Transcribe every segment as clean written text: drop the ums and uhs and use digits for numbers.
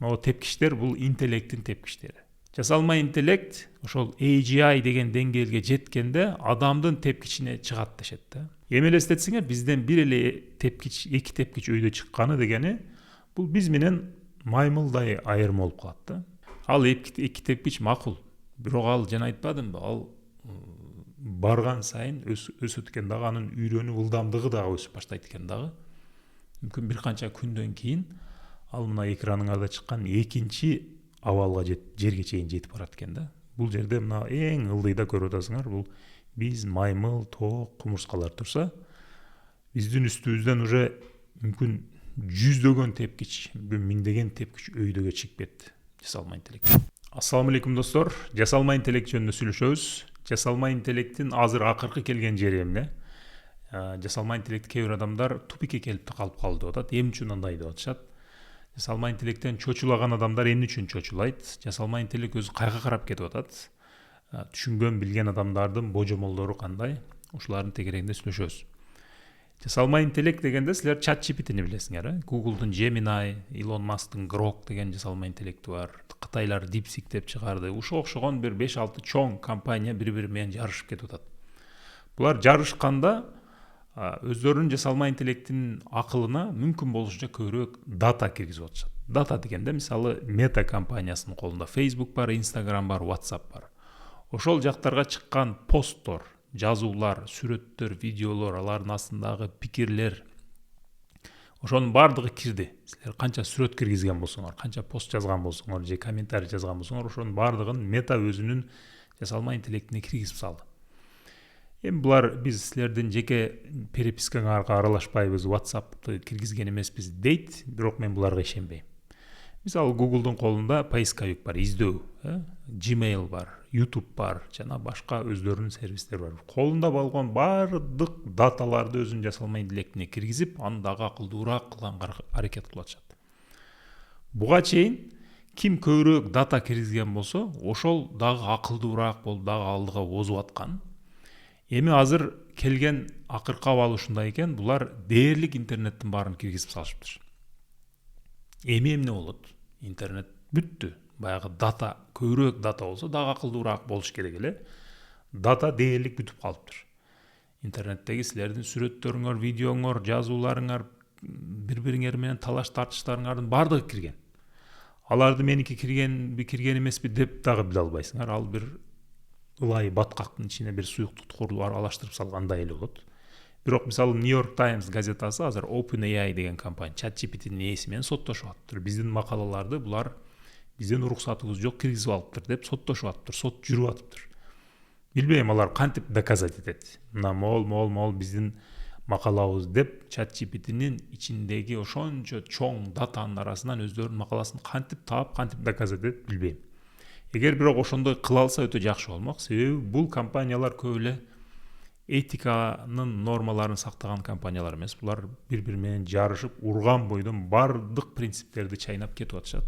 Могу тепкичтер бул интеллекттин тепкичтери. Жасалма интеллект ошол AGI деген деңгээлге жеткенде адамдын тепкичине чыгат дешет да. Эми элестетсеңер, бизден бир эле тепкич, эки тепкич өйдө чыкканы дегени бул биз менен маймылдай айырма болуп калат да. Ал эки тепкич макул. Бирок ал жана айтпадымбы, ал барган сайын өсөт экен дагы, анын үйрөнүү ылдамдыгы дагы өсүп баштайт экен дагы. Мүмкүн бир канча күндөн кийин ал мына экраныңарда чыккан экинчи абалга жерге чейин жетип барат экен да. Бул жерде мына эң ылдыйда көрүп атасыңар, бул биз, маймыл, тоок, кумурскалар турса, биздин үстүбүздөн уже мүмкүн жүздөгөн тепкич, миңдеген тепкич өйдөгө чыгып кетти жасалма интеллект. Ассаламу алейкум достор, жасалма интеллект жөнүндө сүйлөшөбүз. Жасалма интеллекттин азыр акыркы келген жери эмне? Жасалма интеллект кээ бир адамдар тупикке келип калып калды деп атат. Эмне үчүн андай деп атышат? Жасалма интеллекттен чочулаган адамдар эмне үчүн чочулайт? Жасалма интеллект өзү кайга карап кетип атат? Түшүнгөн, билген адамдардын божомолдору кандай? Ушулардын тегерегинде сүйлөшөбүз. Жасалма интеллект дегенде силер ChatGPT'ни билесиңер, Google'дун Gemini, Elon Musk'тын Grok деген жасалма интеллекти бар. Кытайлар DeepSeek деп чыгарды. Ушуга окшогон бир 5-6 чоң компания бири-бири менен жарышып кетип атат. Булар жарышканда өздөрүнүн жасалма интеллектинин акылына мүмкүн болушунча көбүрөөк дата киргизип атышат. Дата дегенде мисалы Meta компаниясынын колунда Facebook бар, Instagram бар, WhatsApp бар. Ошол жактарга чыккан посттор, жазуулар, сүрөттөр, видеолор, алардын астындагы пикирлер, ошонун баардыгы кирди. Силер канча сүрөт киргизген болсоңор, канча пост жазган болсоңор, же комментарий жазган болсоңор, ошонун баардыгын Meta өзүнүн жасалма интеллектине киргизип салды. Эми булар биз силердин жеке перепискаңарга аралашпайбыз, WhatsApp'ты киргизген эмеспиз дейт, бирок мен буларга ишенбейм. Мисалы Google'дун колунда поисковик бар, издөө, Gmail бар, YouTube бар, жана башка өздөрүнүн сервистери бар. Колунда болгон баардык даталарды өзүнүн жасалма интеллектине киргизип, аны дагы акылдуураак кылганга аракет кылып атышат. Буга чейин ким көбүрөөк дата киргизген болсо, ошол дагы акылдуураак болуп, дагы алдыга озуп аткан. Эми азыр келген акыркы абал ушундай экен, булар дээрлик интернеттин баарын киргизип салышыптыр. Эми эмне болот? Интернет бүттү. Баягы дата, көбүрөөк дата болсо дагы акылдуураак болуш керек эле. Дата дээрлик бүтүп калыптыр. Интернеттеги силердин сүрөттөрүңөр, видеоңор, жазууларыңар, бири-бириңер менен талаш тартыштарыңардын баардыгы кирген. Аларды меники кирген эмеспи деп дагы биле албайсыңар. Ал бир ылай баткактын ичине бир суюктукту куруп алаштырып салгандай эле болот. Бирок мисалы New York Times газетасы азыр OpenAI деген компания ChatGPT'нин ээси менен соттошуп атыптыр. Биздин макалаларды булар биздин уруксатыбыз жок киргизип алыптыр деп соттошуп атыптыр, сот жүрүп атыптыр. Билбейм алар кантип доказать этет. Мына мол биздин макалабыз деп ChatGPT'нин ичиндеги ошончо чоң датанын арасынан өздөрүнүн макаласын кантип таап, кантип доказать этет билбейм. Эгер бирок ошондой кыла алса өтө жакшы болмок. Себеби бул компаниялар көп эле этиканын нормаларын сактаган компаниялар эмес. Булар бири-бири менен жарышып, урган бойдон бардык принциптерди чайнап кетип атышат.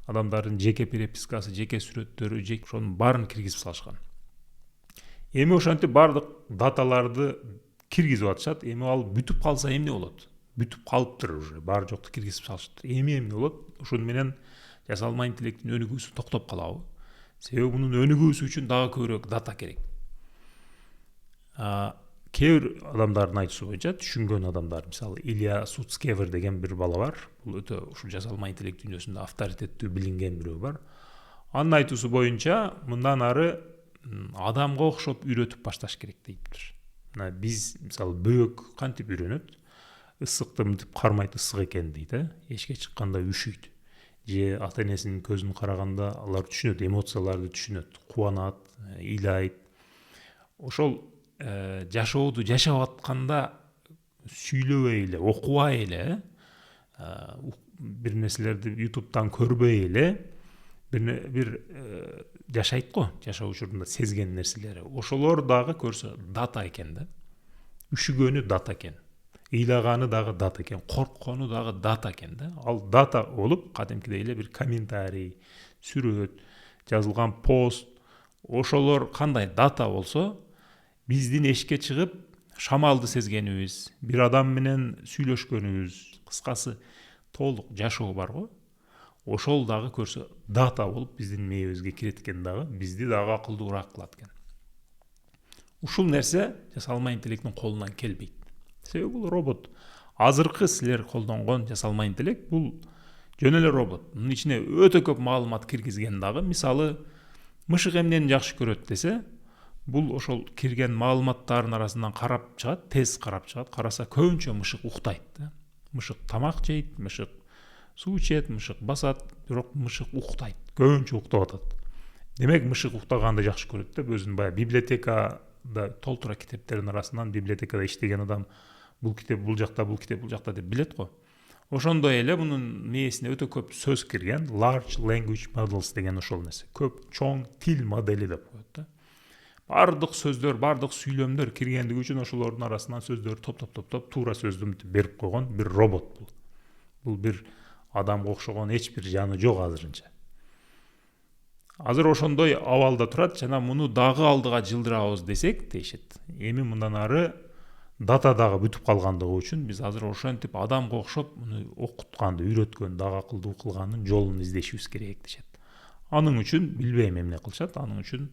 Адамдардын жеке перепискасы, жеке сүрөттөрү, жеке ошонун баарын киргизип салышкан. Эми ошентип бардык даталарды киргизип атышат. Эми ал бүтүп калса эмне болот? Бүтүп калыптыр уже, баары жокту киргизип салышыптыр. Эми эмне болот? Ошону менен жасалма интеллекттин өнүгүүсү токтоп калабы? Себеби мунун өнүгүүсү үчүн дагы көбүрөөк дата керек. Кээ бир адамдардын айтуусу боюнча, түшүнгөн адамдар, мисалы Илья Суцкевер деген бир бала бар. Бул өтө ушул жасалма интеллект дүйнөсүндө авторитеттүү билинген бирөө бар. Анын айтуусу боюнча, мындан ары адамга окшоп үйрөтүп башташ керек дейиптир. Мына биз мисалы бөөк кантип үйрөнөт? Ысыкты мынтип кармайт, ысык экен дейт, эшикке чыкканда үшүйт. Же ата энесинин көзүн караганда алар түшүнөт, эмоцияларды түшүнөт, кубанат, ыйлайт. Ошол жашооду жашап атканда сүйлөбөй эле, окубай эле, бир нерселерди YouTube'дан көрбөй эле бир жашайт го, жашоо учурунда сезген нерселери. Ошолор дагы көрсө дата экен да. Үшүгөнү дата экен. Ыйлаганы дагы дата экен, корккону дагы дата экен да. Ал дата болуп, кадимкидей эле бир комментарий, сүрөт, жазылган пост, ошолор кандай дата болсо, биздин эшикке чыгып шамалды сезгенибиз, бир адам менен сүйлөшкөнүбүз, кыскасы толук жашоо бар го. ошол дагы көрсө дата болуп биздин мээбизге кирет экен дагы, бизди дагы акылдуураак кылат экен. Ушул нерсе жасалма интеллекттин колунан келбейт. Себеби бул робот. Азыркы силер колдонгон жасалма интеллект бул жөн эле робот. Мунун ичине өтө көп маалымат киргизген дагы. Мисалы, мышык эмнени жакшы көрөт десе, бул ошол кирген маалыматтардын арасынан карап чыгат, тез карап чыгат. Караса көбүнчө мышык уктайт да. Мышык тамак жейт, мышык суу ичет, мышык басат, бирок мышык уктайт. Көбүнчө уктап атат. Демек мышык уктаганды жакшы көрөт деп өзүнүн баягы библиотекада толтура китептердин арасынан библиотекада иштеген адам бул китеп бул жакта деп билет го. Ошондой эле мунун мээсине өтө көп сөз кирген, large language models деген ошол нерсе. Көп чоң тил модели деп коет да. Бардык сөздөр, бардык сүйлөмдөр киргендиги үчүн ошолордун арасынан сөздөр топтоп туура сөздү берип койгон бир робот бул. Бул бир адамга окшогон эч бир жаны жок азырынча. Азыр ошондой абалда турат жана муну дагы алдыга жылдырабыз десек дейшет. Эми мындан ары дата дагы бүтүп калгандыгы үчүн биз азыр ошентип адамга окшоп муну окутканды, үйрөткөн, дагы акылдуу кылгандын жолун издешибиз керек дешет. Анын үчүн билбейм эмне кылышат. Анын үчүн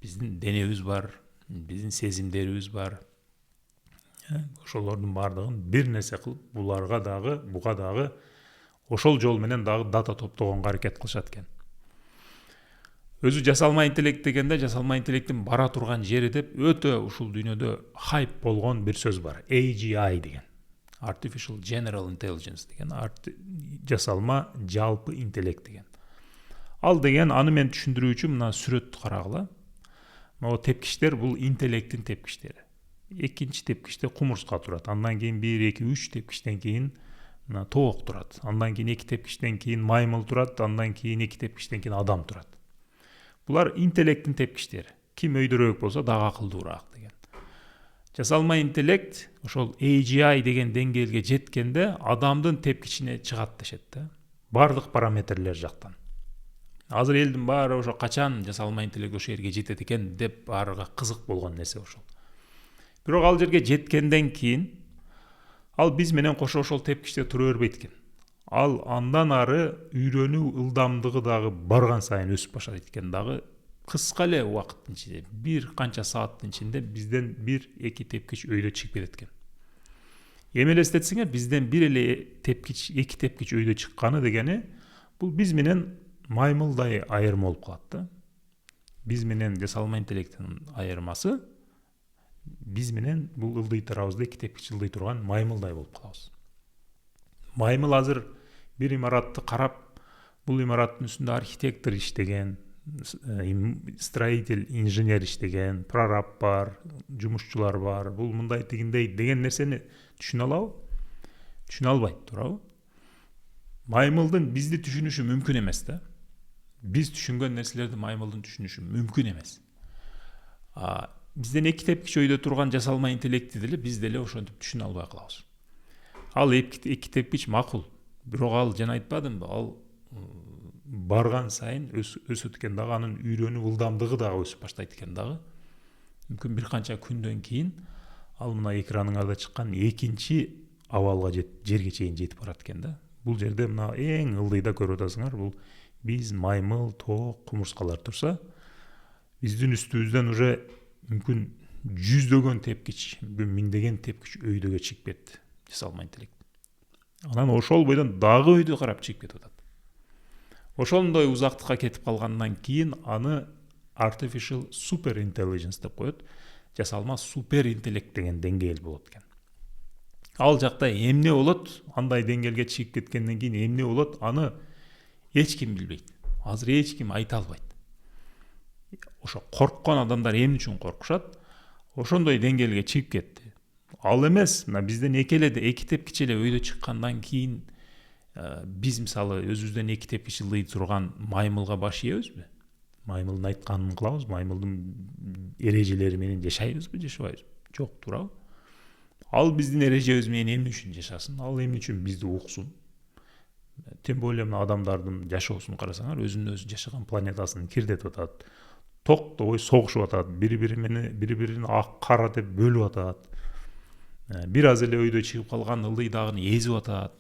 биздин денебиз бар, биздин сезимдерибиз бар. Ошолордун бардыгын бир нерсе кылып, буга дагы ошол жол менен дагы дата топтогонго аракет кылышат экен. Өзү жасалма интеллект дегенде жасалма интеллекттин бара турган жери деп өтө ушул дүйнөдө хайп болгон бир сөз бар. AGI деген. Artificial General Intelligence деген, жасалма жалпы интеллект деген. Ал деген аны мен түшүндүрүү үчүн мына сүрөттү карагыла. Могу тепкичтер бул интеллекттин тепкичтери. Экинчи тепкичте кумурска турат. Андан кийин 1, 2, 3 тепкичтен кийин тоок турат. Андан кийин 2 тепкичтен кийин маймыл турат. Андан кийин 2 тепкичтен кийин адам турат. Булар интеллекттин тепкичтери. Ким өйдөрөөк болсо дагы акылдуураак деген. Жасалма интеллект ошол AGI деген деңгээлге жеткенде адамдын тепкичине чыгат дешет да. Бардык параметрлер жактан. Азыр элдин баары ошо качан жасалма интеллект ошол жерге жетет экен деп баарыга кызык болгон нерсе ошол. Бирок ал жерге жеткенден кийин ал биз менен кошо ошол тепкичте тура бербейт экен. Ал андан ары үйрөнүү ылдамдыгы дагы барган сайын өсүп баштайт экен дагы. Кыска эле убакыттын ичинде, бир канча сааттын ичинде бизден 1-2 тепкич өйдө чыгып кетет экен. Эми элестетсеңер, бизден бир эле тепкич, 2 тепкич өйдө чыкканы дегени бул биз менен маймылдай айырма болуп калат да. Биз менен жасалма интеллекттин айырмасы биз менен бул ылдый тарабызда 2 тепкич ылдый турган маймылдай болуп калабыз. Маймыл азыр бир имаратты карап, бул имараттын үстүндө архитектор иштеген, строитель, инженер иштеген, прораб бар, жумушчулар бар, бул мындай тигиндей деген нерсени түшүнө алабы? Түшүнө албайт, туурабы? Маймылдын бизди түшүнүшү мүмкүн эмес да. Биз түшүнгөн нерселерди маймылдын түшүнүшү мүмкүн эмес. Бизден 2 тепкич өйдө турган жасалма интеллекти деле биз деле ошентип түшүнө албай калабыз. Ал 2 тепкич макул. Бирок ал жана айтпадымбы, ал барган сайын өсөт экен дагы, анын үйрөнүү ылдамдыгы дагы өсүп баштайт экен дагы. Мүмкүн бир канча күндөн кийин ал мына экраныңарда чыккан экинчи абалга жерге чейин жетип барат экен да. Бул жерде мына эң ылдыйда көрүп атасыңар, бул биз, маймыл, тоок, кумурскалар турса, биздин үстүбүздөн уже мүмкүн жүздөгөн тепкич, миңдеген тепкич өйдөгө чыгып кетти жасалма интеллект. Анан ошол бойдон дагы өйдө карап чыгып кетип атат. Ошондой узактыкка кетип калгандан кийин аны artificial super intelligence деп коет. Жасалма супер интеллект деген деңгээл болот экен. Ал жакта эмне болот? Андай деңгээлге чыгып кеткенден кийин эмне болот? Аны эч ким билбейт. Азыр эч ким айта албайт. Ошо корккон адамдар эмне үчүн коркушат? Ошондой деңгээлге чыгып кетти. Ал эмес, мына бизден 2 тепкич эле өйдө чыккандан кийин биз мисалы өзүбүздөн 2 тепкич ылдый турган маймылга баш ийебизби? Маймылдын айтканын кылабыз, маймылдын эрежелери менен жашайбызбы, жашабайбызбы? Жок, туурабы? Ал биздин эрежебиз менен эмне үчүн жашасын? Ал эмне үчүн бизди уксун? Тем более мына адамдардын жашоосун карасаңар, өзүнүн өзү жашаган планетасын кирдетип атат. Токтобой согушуп атат, бири-бирин ак кара деп бөлүп атат. Бир аз эле өйдө чыгып калган ылдыйдагын эзип атат.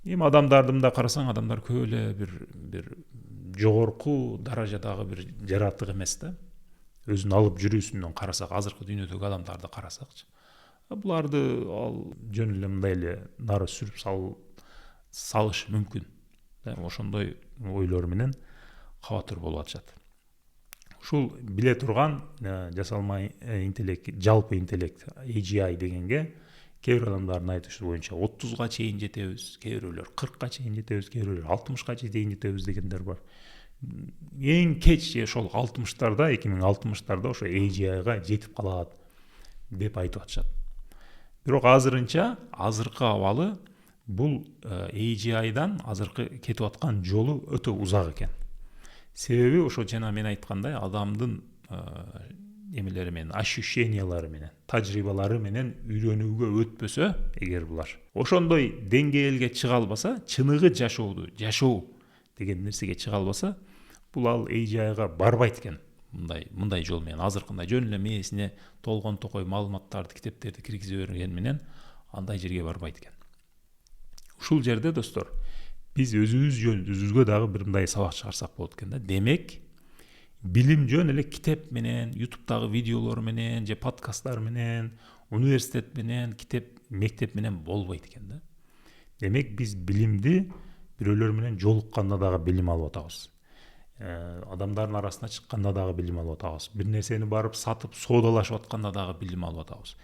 Эми адамдарды мындай карасаң, адамдар көп эле бир жогорку даражадагы бир жаратык эмес да. Өзүнүн алып жүрүүсүнөн карасак, азыркы дүйнөдөгү адамдарды карасакчы, буларды ал жөн эле мындай эле нары сүрүп салыш мүмкүн. Ошондой ойлор менен кабатыр болуп атышат. Ушул биле турган жасалма интеллект, жалпы интеллект AGI дегенге кээ бир адамдардын айтышы боюнча 30га чейин жетебиз, кээ бирөөлөр 40ка чейин жетебиз, кээ бирөөлөр 60ка чейин жетебиз дегендер бар. Эң кеч ошол 60-тарда, 2060-тарда ошо AGI-га жетип калат деп айтып атышат. Бирок азыркы абалы бул AGI-дан азыркы кетип аткан жолу өтө узак экен. Себеби ошо жана мен айткандай адамдын эмелери менен, ощущениялары менен, тажрыйбалары менен үйрөнүүгө өтпөсө, эгер булар ошондой деңгээлге чыга албаса, чыныгы жашоо деген нерсеге чыга албаса, бул ал AGI-га барбайт экен. Мындай жол менен азыркындай жөн эле мээсине толгон токой маалыматтарды, китептерди киргизе берген менен андай жерге барбайт экен. Ушул жерде достор, биз өзүбүзгө дагы бир мындай сабак чыгарсак болот экен да. Демек, билим жөн эле китеп менен, YouTube'дагы видеолор менен же подкасттар менен, университет менен, мектеп менен болбойт экен да. Демек, биз билимди бирөөлөр менен жолукканда дагы билим алып атабыз. Адамдардын арасына чыкканда дагы билим алып атабыз. Бир нерсени барып сатып соодалашып атканда дагы билим алып атабыз.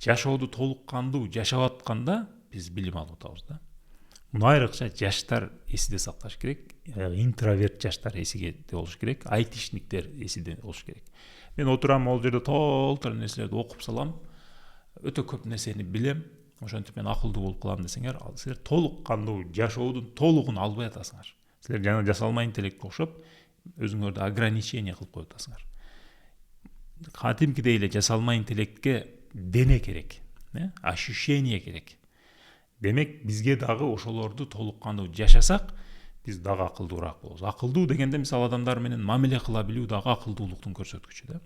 Жашооду толук кандуу жашап атканда биз билим алып атабыз да. Муну айрыкча жаштар эсиде сакташ керек. Интроверт жаштар эсиге болуш керек. Айтишниктер эсиде болуш керек. Мен отурам, ол жерде толтура нерселерди окуп салам. Өтө көп нерсени билем. Ошентип мен акылдуу болуп калам десеңер, ал силер толук кандуу жашоодун толугун албай атасыңар. Силер жана жасалма интеллектке окшоп өзүңөрдү ограничение кылып коюп атасыңар. Кадимкидей эле жасалма интеллектке дене керек, ощущение керек. Демек, бизге дагы ошолорду толук кандуу жашасак, биз дагы акылдуураак болобуз. Акылдуу дегенде, мисалы, адамдар менен мамиле кыла билүү дагы акылдуулуктун көрсөткүчү да.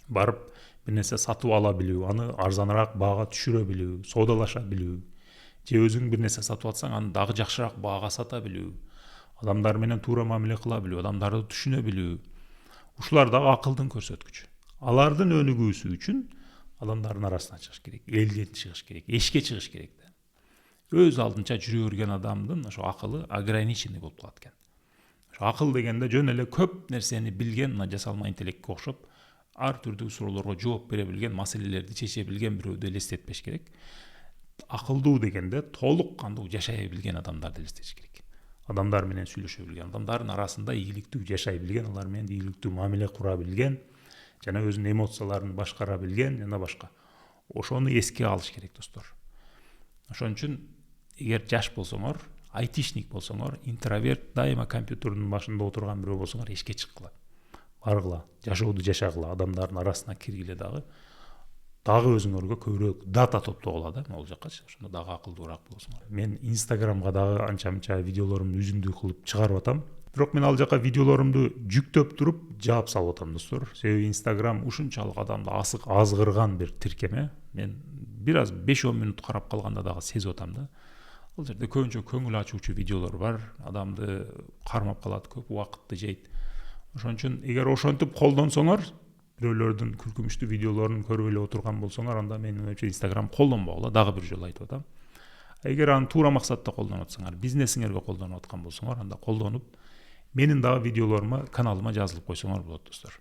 Барып бир нерсе сатып ала билүү, аны арзаныраак баага түшүрө билүү, соодалаша билүү, же өзүң бир нерсе сатып атсаң, аны дагы жакшыраак баага сата билүү, адамдар менен туура мамиле кыла билүү, адамдарды түшүнө билүү. Ушулар дагы акылдын көрсөткүчү. Алардын өнүгүүсү үчүн адамдардын арасына чыгыш керек, элден чыгыш керек, эшикке чыгыш керек да. Өз алдынча жүрө берген адамдын ошо акылы ограниченный болуп калат экен. Ошо акыл дегенде жөн эле көп нерсени билген, мына жасалма интеллектке окшоп, ар түрдүү суроолорго жооп бере билген, маселелерди чече билген бирөөдү элестетпеш керек. Акылдуу дегенде толук кандуу жашай билген адамдарды элестетиш керек. Адамдар менен сүйлөшө билген, адамдардын арасында ийгиликтүү жашай билген, алар менен ийгиликтүү мамиле кура билген, жана өзүнүн эмоцияларын башкара билген жана башка. Ошону эске алыш керек, достор. Ошон үчүн эгер жаш болсоңор, айтишник болсоңор, интроверт, дайыма компьютердин башында отурган бирөө болсоңор, эшикке чыккыла. Баргыла, жашооду жашагыла, адамдардын арасына киргиле дагы өзүңөргө көбүрөөк дата топтогула да, могул жаккачы. Ошондо дагы акылдуураак болосуңар. Мен Инстаграмга дагы анча-мынча видеолорумду үзүндүү кылып чыгарып атам. Бирок мен ал жака видеолорумду жүктөп туруп жаап салып атам, достор. Себеби Инстаграм ушунчалык адамды азгырган бир тиркеме. Мен бир аз 5-10 мүнөт карап калганда дагы сезип атам да. Ал жерде көбүнчө көңүл ачуучу видеолор бар, адамды кармап калат, көп убакытты жейт. Ошон үчүн эгер ошентип колдонсоңор, бирөөлөрдүн күлкүмүштүү видеолорун көрүп эле отурган болсоңор, анда менин оюмча Инстаграм колдонбогула, дагы бир жолу айтып атам. Эгер аны туура максатта колдонуп атсаңар, бизнесиңерге колдонуп аткан болсоңор, анда колдонуп, менин дагы видеолорума, каналыма жазылып койсоңор болот, достор.